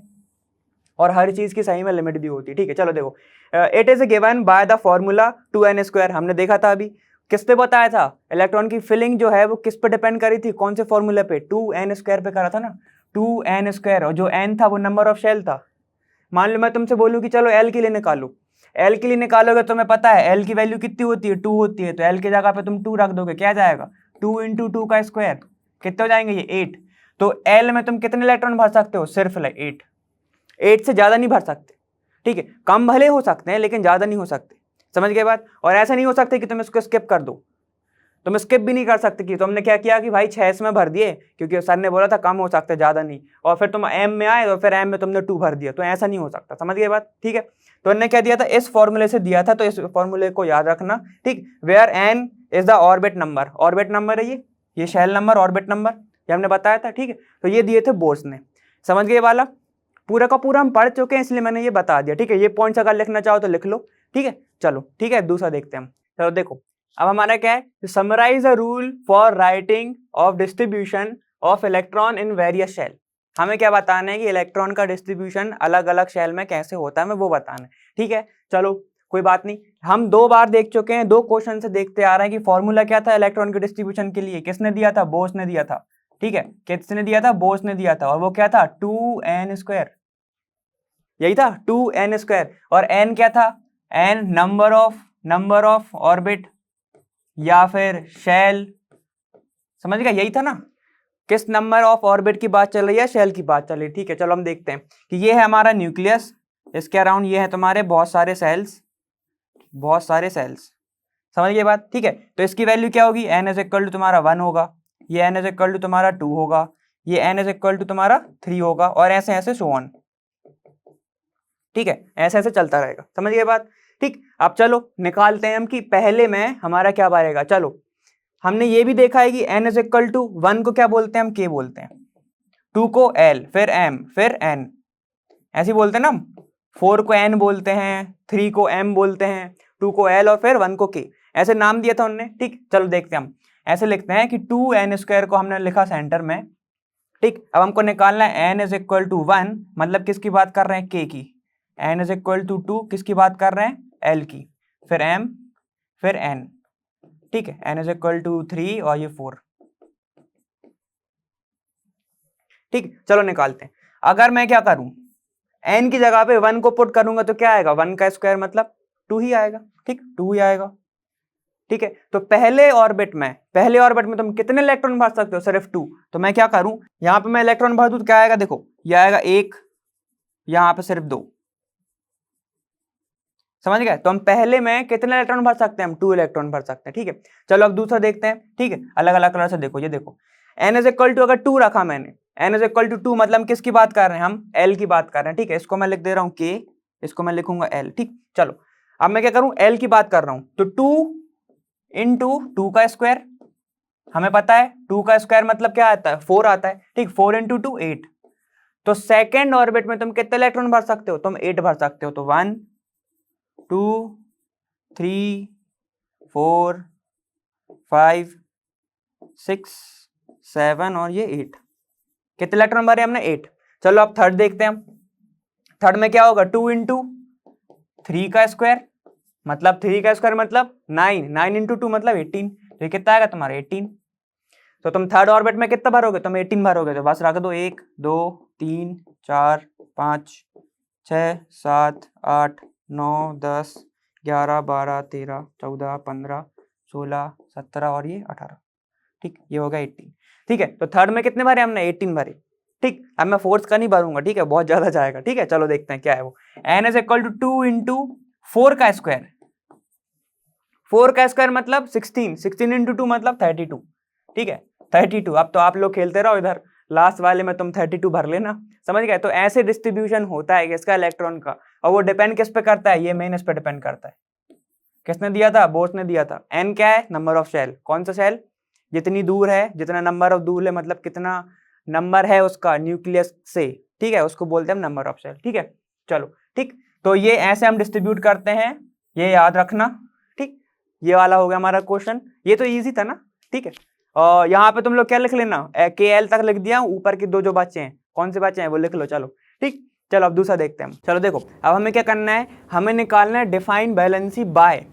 और हर चीज़ की सही में लिमिट भी होती है, ठीक है। चलो देखो it is given by the formula 2n², हमने देखा था अभी, किस पे बताया था, इलेक्ट्रॉन की फिलिंग जो है वो किस पे डिपेंड करी थी, कौन से फॉर्मूले पे, 2n² पे करा था ना, 2n², और जो n था वो नंबर ऑफ शेल था। मान लो मैं तुमसे बोलूँ कि चलो l के लिए निकालो, l के लिए निकालोगे, तुम्हें पता है l की वैल्यू कितनी होती है, 2 होती है, तो l की जगह पे तुम 2 रख दोगे, क्या जाएगा, 2 × 2 का स्क्वायर, कितने हो जाएंगे ये 8। तो l में तुम कितने इलेक्ट्रॉन भर सकते हो, सिर्फ 8 से ज़्यादा नहीं भर सकते, ठीक है। कम भले हो सकते हैं लेकिन ज़्यादा नहीं हो सकते, समझ गए बात। और ऐसा नहीं हो सकता कि तुम इसको स्किप कर दो, तुम स्किप भी नहीं कर सकते कि तुमने क्या किया कि भाई 6 इसमें भर दिए क्योंकि सर ने बोला था कम हो सकते ज़्यादा नहीं, और फिर तुम एम में आए और फिर एम में तुमने 2 भर दिया, तो ऐसा नहीं हो सकता। समझ गए बात? ठीक है, तो इन्होंने क्या दिया था, इस फॉर्मूले से दिया था, तो इस फॉर्मूले को याद रखना। ठीक, where N is the orbit number, orbit number है ये शेल नंबर, ऑर्बिट नंबर ये हमने बताया था। ठीक है, तो ये दिए थे बोर्स ने। समझ गए वाला? पूरा का पूरा हम पढ़ चुके हैं इसलिए मैंने ये बता दिया। ठीक है, ये पॉइंट्स अगर लिखना चाहो तो लिख लो। ठीक है, चलो ठीक है, दूसरा देखते हैं हम। चलो देखो, अब हमारा क्या है, summarize a rule for writing of distribution of electron in various shell. हमें क्या बताना है कि इलेक्ट्रॉन का डिस्ट्रीब्यूशन अलग अलग शेल में कैसे होता है, हमें वो बताना है। ठीक है, चलो कोई बात नहीं, हम 2 बार देख चुके हैं, 2 क्वेश्चन से देखते आ रहे हैं कि फॉर्मूला क्या था इलेक्ट्रॉन के डिस्ट्रीब्यूशन के लिए, किसने दिया था, बोस ने दिया था। ठीक है, किसने दिया था, बोस ने दिया था, और वो क्या था 2n², यही था 2n²। और n क्या था, n नंबर ऑफ ऑर्बिट या फिर शेल, समझ गया, यही था ना। किस नंबर ऑफ ऑर्बिट की बात चल रही है, शेल की बात चल रही है। ठीक है, चलो हम देखते हैं कि ये है हमारा न्यूक्लियस, इसके अराउंड ये है तुम्हारे बहुत सारे सेल्स, समझ गए बात? ठीक है, तो इसकी वैल्यू क्या होगी, n इज इक्वल टू तुम्हारा 1 होगा, ये n इज इक्वल टू तुम्हारा 2 होगा, ये n इज इक्वल टू तुम्हारा 3 होगा, और ऐसे ऐसे सो ऑन। ठीक है, ऐसे ऐसे चलता रहेगा। समझ गए बात? ठीक, अब चलो निकालते हैं हम कि पहले में हमारा क्या बनेगा। चलो, हमने ये भी देखा है कि n इज इक्वल टू 1 को क्या बोलते हैं हम, k बोलते हैं, 2 को l, फिर m, फिर n, ऐसे बोलते हैं ना हम। 4 को n बोलते हैं, 3 को m बोलते हैं, 2 को l और फिर 1 को k, ऐसे नाम दिया था उन्होंने। ठीक, चलो देखते हैं हम, ऐसे लिखते हैं कि 2n² को हमने लिखा सेंटर में। ठीक, अब हमको निकालना है n इज इक्वल टू 1, मतलब किसकी बात कर रहे हैं, k की, n इज इक्वल टू 2 किसकी बात कर रहे हैं, l की, फिर m, फिर n। ठीक है, n इज इक्वल टू 3 और ये 4। ठीक, चलो निकालते हैं। अगर मैं क्या करूं, n की जगह पे 1 को पुट करूंगा तो क्या आएगा, 1 का स्क्वायर मतलब 2 ही आएगा। ठीक, 2 ही आएगा। ठीक है, तो पहले ऑर्बिट में तुम कितने इलेक्ट्रॉन भर सकते हो, सिर्फ 2। तो मैं क्या करूं, यहां पे मैं इलेक्ट्रॉन भर दूं तो क्या आएगा, देखो ये आएगा 1, यहां पे सिर्फ 2। समझ गए? तो हम पहले में कितने इलेक्ट्रॉन भर सकते हैं, हम 2 इलेक्ट्रॉन भर सकते हैं। ठीक है, चलो अब दूसरा देखते हैं। ठीक है, अलग अलग कलर से देखो, ये देखो n इज इक्वल टू, अगर 2 रखा मैंने, n इज इक्वल टू 2 मतलब किसकी बात कर रहे हैं हम, l की बात कर रहे हैं। ठीक है, इसको मैं लिख दे रहा हूं k, इसको मैं लिखूंगा l। ठीक, चलो अब मैं क्या करूं, l की बात कर रहा हूं, तो 2 इंटू 2 का स्क्वायर, हमें पता है 2 का स्क्वायर मतलब क्या आता है, 4 आता है। ठीक, 4 इंटू 2 8। तो सेकेंड ऑर्बिट में तुम कितने इलेक्ट्रॉन भर सकते हो, तुम 8 भर सकते हो। तो 1 2 3 4 5 6 7 और ये 8, कितने इलेक्ट्रॉन भरे हमने, 8। चलो अब थर्ड देखते हैं हम। थर्ड में क्या होगा, 2 इंटू 3 का स्क्वायर, मतलब 3 का स्क्वायर मतलब 9, 9 इंटू 2 मतलब 18। तो ये कितना आएगा तुम्हारा 18। तो तुम थर्ड ऑर्बिट में कितना भरोगे, तुम 18 भरोगे। तो बस रख दो, 1 2 3 4 5 6 7 8 9 10 11 12 13 14 15 16 17 और ये 18। ठीक, ये होगा 18। ठीक है, तो थर्ड में कितने भरे हमने, 18 भरे। ठीक, अब मैं फोर्थ का नहीं भरूंगा, ठीक है, बहुत ज्यादा जाएगा। ठीक है, चलो देखते हैं क्या है वो, n is equal to 2 into 4 का स्क्वायर, 4 का स्क्वायर मतलब 16, 16 इंटू 2 मतलब 32। ठीक है, 32। अब तो आप लोग खेलते रहो, इधर लास्ट वाले में तुम 32 भर लेना। समझ गए? तो ऐसे डिस्ट्रीब्यूशन होता है इसका इलेक्ट्रॉन का, और वो डिपेंड किस पे करता है, ये मेन इस पे डिपेंड करता है। किसने दिया था, बोस ने दिया था। n क्या है, नंबर ऑफ शेल, कौन सा शेल, जितनी दूर है, जितना नंबर ऑफ दूर है मतलब कितना नंबर है उसका न्यूक्लियस से। ठीक है, उसको बोलते हैं नंबर ऑफ शेल। ठीक है, चलो ठीक, तो ये ऐसे हम डिस्ट्रीब्यूट करते हैं, ये याद रखना। ठीक, ये वाला हो गया हमारा क्वेश्चन, ये तो इजी था ना। ठीक है, और यहाँ पे तुम लोग क्या लिख लेना, KL तक लिख दिया, ऊपर के 2 जो बचे हैं, कौन से बचे हैं वो लिख लो। चलो ठीक, चलो अब दूसरा देखते हैं हम। चलो देखो, अब हमें क्या करना है, हमें निकालना है define valency by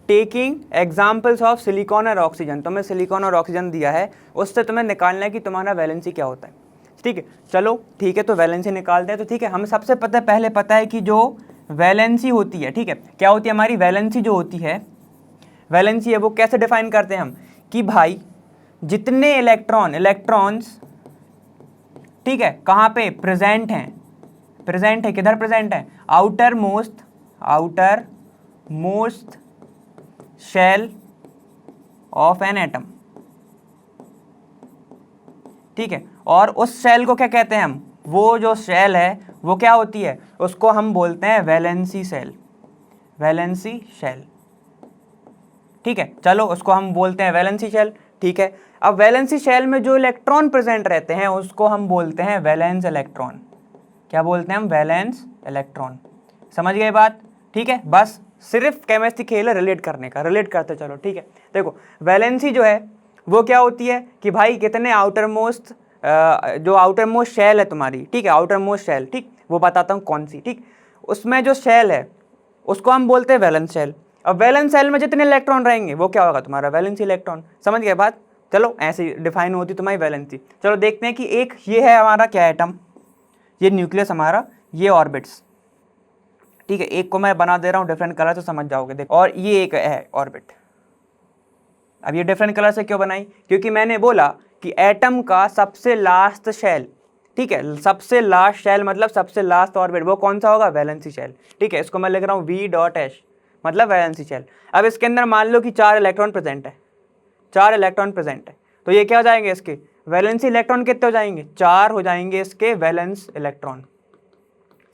taking examples of silicon और ऑक्सीजन। तुम्हें सिलिकॉन और ऑक्सीजन दिया है, उससे तुम्हें निकालना है कि तुम्हारा वैलेंसी क्या होता है। ठीक है, चलो ठीक है, तो वैलेंसी निकालते हैं। तो ठीक है, हमें सबसे पहले पता है कि जो वैलेंसी होती है, ठीक है, क्या होती है हमारी वैलेंसी, जो होती है वैलेंसी है वो कैसे डिफाइन करते हैं हम, कि भाई जितने इलेक्ट्रॉन्स ठीक है कहाँ पे प्रेजेंट है, किधर प्रेजेंट है, outermost shell of an atom, ठीक है। और उस शेल को क्या कहते हैं हम, वो जो शेल है वो क्या होती है, उसको हम बोलते हैं वैलेंसी शेल, वैलेंसी शेल, ठीक है। चलो उसको हम बोलते हैं वैलेंसी शेल, ठीक है। अब वैलेंसी शेल में जो इलेक्ट्रॉन प्रेजेंट रहते हैं उसको हम बोलते हैं वैलेंस इलेक्ट्रॉन। क्या बोलते हैं हम, वैलेंस इलेक्ट्रॉन। समझ गए बात, ठीक है। बस सिर्फ केमिस्ट्री खेल है रिलेट करने का, रिलेट करते चलो, ठीक है। देखो वैलेंसी जो है वो क्या होती है कि भाई कितने आउटर मोस्ट, जो आउटर मोस्ट शेल है तुम्हारी, ठीक है, आउटर मोस्ट शेल, ठीक, वो बताता हूँ कौन सी, ठीक। उसमें जो शेल है उसको हम बोलते हैं वैलेंस शेल। अब वैलेंस शेल में जितने इलेक्ट्रॉन रहेंगे वो क्या होगा, तुम्हारा वैलेंसी इलेक्ट्रॉन। समझ गए बात, चलो ऐसे डिफाइन होती तुम्हारी वैलेंसी। चलो देखते हैं कि एक ये है हमारा क्या एटम, ये न्यूक्लियस हमारा, ये ऑर्बिट्स, ठीक है। एक को मैं बना दे रहा हूँ डिफरेंट कलर से, समझ जाओगे, देखो। और ये एक है ऑर्बिट। अब ये डिफरेंट कलर से क्यों बनाई, क्योंकि मैंने बोला कि एटम का सबसे लास्ट शेल, ठीक है, सबसे लास्ट शेल मतलब सबसे लास्ट ऑर्बिट, वो कौन सा होगा, वैलेंसी शेल, ठीक है। इसको मैं लिख रहा हूँ V.H मतलब वैलेंसी शेल। अब इसके अंदर मान लो कि 4 इलेक्ट्रॉन प्रेजेंट है, 4 इलेक्ट्रॉन प्रेजेंट है, तो ये क्या हो जाएंगे इसके वैलेंसी इलेक्ट्रॉन, कितने हो जाएंगे, 4 हो जाएंगे इसके वैलेंस इलेक्ट्रॉन।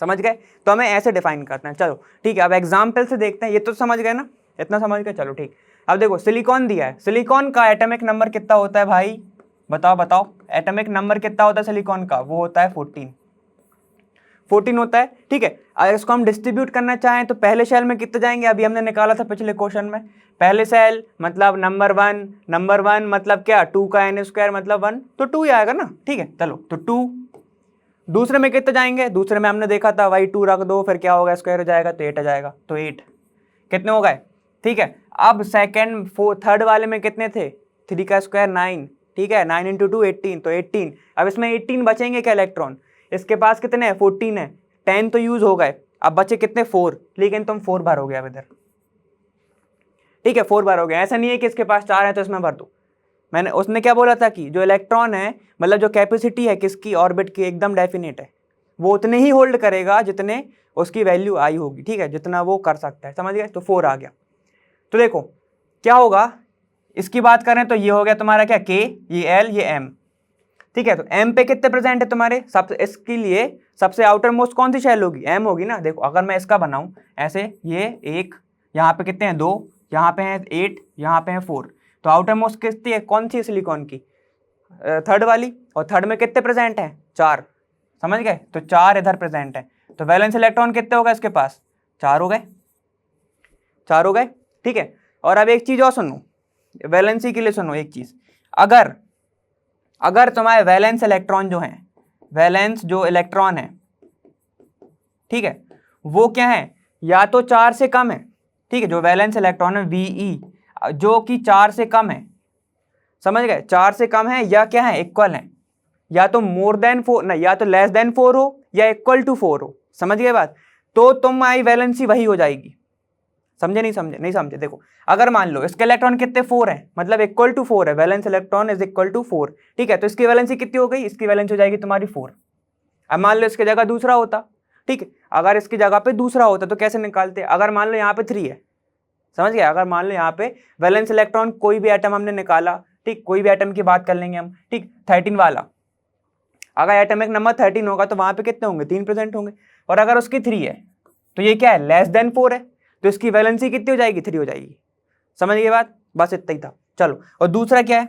समझ गए, तो हमें ऐसे डिफाइन करते हैं। चलो ठीक है, अब एग्जाम्पल से देखते हैं। ये तो समझ गए ना, इतना समझ गए, चलो ठीक। अब देखो सिलिकॉन दिया है, सिलिकॉन का एटॉमिक नंबर कितना होता है भाई, बताओ बताओ, एटॉमिक नंबर कितना होता है सिलिकॉन का, वो होता है 14 होता है, ठीक है। अगर इसको हम डिस्ट्रीब्यूट करना चाहें तो पहले शेल में कितने जाएंगे, अभी हमने निकाला था पिछले क्वेश्चन में, पहले शेल मतलब नंबर वन मतलब क्या, 2 का n² मतलब 1, तो 2 ही आएगा ना, ठीक है। चलो तो 2, दूसरे में कितने जाएंगे, दूसरे में हमने देखा था भाई 2 रख दो, फिर क्या होगा, स्क्वायर हो जाएगा तो 8 आ जाएगा, तो 8 कितने हो गए, ठीक है। अब सेकेंड थर्ड वाले में कितने थे, 3 का स्क्वायर 9, ठीक है, 9 × 2 18, तो 18। अब इसमें 18 बचेंगे क्या इलेक्ट्रॉन, इसके पास कितने हैं, 14 है, 10 तो यूज हो गए, अब बचे कितने, 4, लेकिन तुम 4 बार हो गया अब इधर, ठीक है, 4 बार हो गया। ऐसा नहीं है कि इसके पास 4 है तो इसमें भर दो। मैंने, उसने क्या बोला था कि जो इलेक्ट्रॉन है, मतलब जो कैपेसिटी है किसकी, ऑर्बिट की, एकदम डेफिनेट है, वो उतने ही होल्ड करेगा जितने उसकी वैल्यू आई होगी, ठीक है, जितना वो कर सकता है। समझ गए, तो 4 आ गया। तो देखो क्या होगा, इसकी बात करें तो ये हो गया तुम्हारा क्या, K, ये L, ये M, ठीक है। तो M पे कितने प्रेजेंट है तुम्हारे, सब इसके लिए सबसे आउटर मोस्ट कौन सी शेल होगी, M होगी ना। देखो अगर मैं इसका बनाऊं ऐसे, ये 1, यहाँ पे कितने हैं 2, यहाँ पे हैं 8, यहाँ पे हैं 4, तो आउटर मोस्ट कितनी है, कौन सी सिलिकॉन की, थर्ड वाली, और थर्ड में कितने प्रेजेंट हैं, 4। समझ गए, तो 4 इधर प्रेजेंट है, तो वैलेंस इलेक्ट्रॉन कितने हो गए इसके पास, 4 हो गए, 4 हो गए, ठीक है। और अब एक चीज और सुनो, वैलेंसी के लिए सुनो एक चीज, अगर तुम्हारे वैलेंस इलेक्ट्रॉन जो है, वैलेंस जो इलेक्ट्रॉन है, ठीक है, वो क्या है, या तो 4 से कम है, ठीक है, जो वैलेंस इलेक्ट्रॉन है Ve, जो कि 4 से कम है, समझ गए, 4 से कम है, या क्या है, इक्वल है, या तो मोर देन 4 ना, या तो लेस देन 4 हो, या इक्वल टू 4 हो। समझ गए बात, तो तुम्हारी वैलेंसी वही हो जाएगी। समझे नहीं समझे, नहीं समझे, देखो अगर मान लो इसके इलेक्ट्रॉन कितने 4 है, मतलब इक्वल टू 4 है, valence electron is equal to 4, ठीक है, तो इसकी वैलेंसी कितनी हो गई, इसकी वैलेंसी हो जाएगी तुम्हारी 4। अब मान लो इसकी जगह दूसरा होता, ठीक है, अगर इसकी जगह पे दूसरा होता तो कैसे निकालते, अगर मान लो यहाँ पे 3 है, समझ गया, अगर मान लो यहाँ पे वैलेंस इलेक्ट्रॉन कोई भी एटम हमने निकाला, ठीक, कोई भी एटम की बात कर लेंगे हम, ठीक, 13 वाला, अगर एटॉमिक नंबर 13 होगा तो वहां पे कितने होंगे, 3 प्रेजेंट होंगे, और अगर उसकी 3 है तो ये क्या है, लेस देन 4 है, तो इसकी वैलेंसी कितनी हो जाएगी, 3 हो जाएगी। समझ गए बात, बस इतना ही था। चलो, और दूसरा क्या है,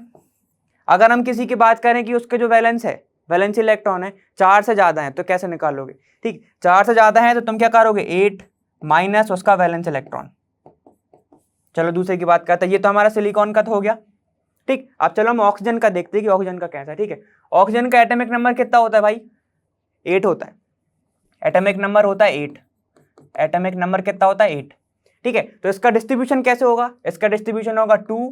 अगर हम किसी की बात करें कि उसके जो वैलेंस है, वैलेंसी इलेक्ट्रॉन है 4 से ज्यादा है, तो कैसे निकालोगे, ठीक, 4 से ज्यादा है तो तुम क्या करोगे, 8 माइनस उसका वैलेंस इलेक्ट्रॉन। चलो दूसरे की बात करते हैं, ये तो हमारा सिलिकॉन का तो हो गया, ठीक। अब चलो हम ऑक्सीजन का देखते हैं कि ऑक्सीजन का कैसा है, ठीक है। ऑक्सीजन का एटॉमिक नंबर कितना होता है भाई, 8 होता है, एटॉमिक नंबर होता है 8, एटॉमिक नंबर कितना होता है 8, ठीक है। तो इसका डिस्ट्रीब्यूशन कैसे होगा, इसका डिस्ट्रीब्यूशन होगा 2,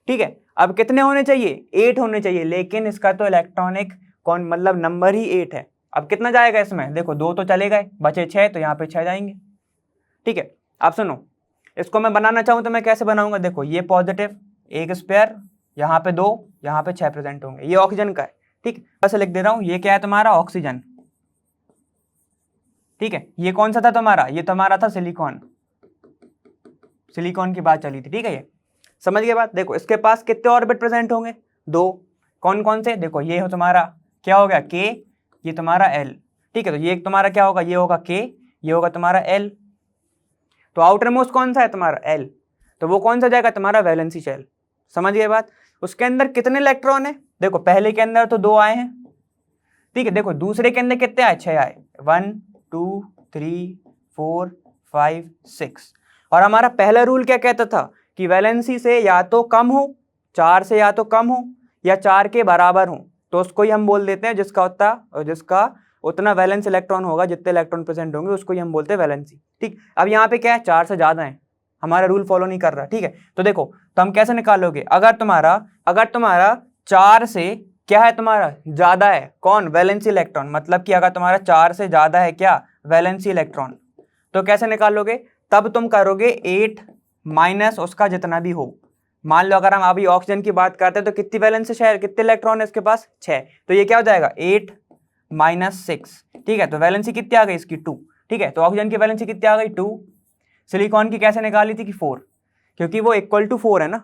ठीक है। अब कितने होने चाहिए, 8 होने चाहिए, लेकिन इसका तो इलेक्ट्रॉनिक कौन मतलब नंबर ही 8 है। अब कितना जाएगा इसमें, देखो 2 तो चले गए, बचे 6, तो यहाँ पे 6 जाएंगे, ठीक है। अब सुनो, इसको मैं बनाना चाहूँ तो मैं कैसे बनाऊंगा, देखो ये पॉजिटिव, एक स्पेयर, यहाँ पे 2, यहाँ पे 6 प्रेजेंट होंगे, ये ऑक्सीजन का है, ठीक, ऐसे लिख दे रहा हूँ, ये क्या है तुम्हारा ऑक्सीजन, ठीक है। ये कौन सा था तुम्हारा, ये तुम्हारा था सिलिकॉन, सिलिकॉन की बात चली थी, ठीक है। ये समझ गए बात। देखो इसके पास कितने ऑर्बिट प्रेजेंट होंगे, 2। कौन कौन से, देखो ये हो तुम्हारा क्या हो गया K, ये तुम्हारा L, ठीक है। तो ये तुम्हारा क्या होगा, ये होगा K, ये होगा तुम्हारा L। तो आउटर मोस्ट कौन सा है तुम्हारा L, तो वो कौन सा जाएगा तुम्हारा वैलेंसी शेल। समझ गए बात। उसके अंदर कितने इलेक्ट्रॉन है, देखो पहले के अंदर तो 2 आए हैं, ठीक है। देखो दूसरे के अंदर कितने आए, 6 आए, 1 2 3 4 5 6। और हमारा पहला रूल क्या कहता था कि वैलेंसी से या तो कम हो, 4 से या तो कम हो या 4 के बराबर हो, तो उसको ही हम बोल देते हैं जिसका उतना वैलेंस इलेक्ट्रॉन होगा, जितने इलेक्ट्रॉन प्रेजेंट होंगे उसको ही हम बोलते हैं वैलेंसी, ठीक। अब यहाँ पे क्या है, 4 से ज्यादा है, हमारा रूल फॉलो नहीं कर रहा, ठीक है। तो देखो तो हम कैसे निकालोगे, अगर तुम्हारा 4 से क्या है तुम्हारा ज्यादा है, कौन, वैलेंसी इलेक्ट्रॉन, मतलब कि अगर तुम्हारा 4 से ज्यादा है क्या, वैलेंसी इलेक्ट्रॉन, तो कैसे निकालोगे, तब तुम करोगे 8 माइनस उसका जितना भी हो। मान लो अगर हम अभी ऑक्सीजन की बात करते हैं तो कितनी वैलेंसी शेल, कितने इलेक्ट्रॉन है इसके पास, 6, तो ये क्या हो जाएगा 8 माइनस 6, ठीक है। तो वैलेंसी कितनी आ गई इसकी 2, ठीक है। तो ऑक्सीजन की वैलेंसी कितनी आ गई 2। सिलिकॉन की कैसे निकाली थी कि 4, क्योंकि वो इक्वल टू 4 है ना,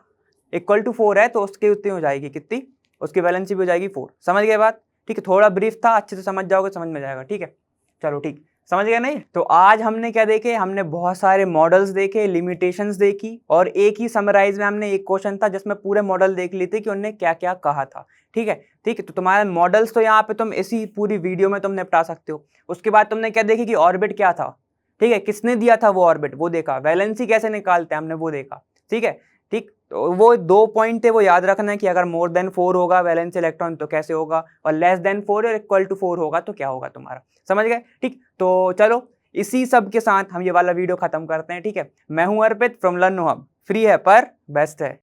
इक्वल टू 4 है तो उसकी उतनी हो जाएगी कितनी, उसकी वैलेंसी भी हो जाएगी 4। समझ गए बात, ठीक है। थोड़ा ब्रीफ था, अच्छे से समझ जाओगे समझ में जाएगा, ठीक है। चलो ठीक, समझ गए नहीं। तो आज हमने क्या देखे, हमने बहुत सारे मॉडल्स देखे, लिमिटेशंस देखी, और एक ही समराइज में हमने एक क्वेश्चन था जिसमें पूरे मॉडल देख ली थी कि उन्होंने क्या क्या कहा था, ठीक है। ठीक है, तो तुम्हारे मॉडल्स तो यहाँ पे तुम इसी पूरी वीडियो में तुम निपटा सकते हो। उसके बाद तुमने क्या देखी कि ऑर्बिट क्या था, ठीक है, किसने दिया था वो ऑर्बिट, वो देखा। वैलेंसी कैसे निकालते हैं हमने वो देखा, ठीक है। ठीक, तो वो 2 पॉइंट थे, वो याद रखना है कि अगर मोर देन 4 होगा वैलेंस इलेक्ट्रॉन तो कैसे होगा, और लेस देन 4 और इक्वल टू 4 होगा तो क्या होगा तुम्हारा। समझ गए, ठीक। तो चलो इसी सब के साथ हम ये वाला वीडियो खत्म करते हैं, ठीक है। मैं हूं अर्पित फ्रॉम लर्नो हब, फ्री है पर बेस्ट है।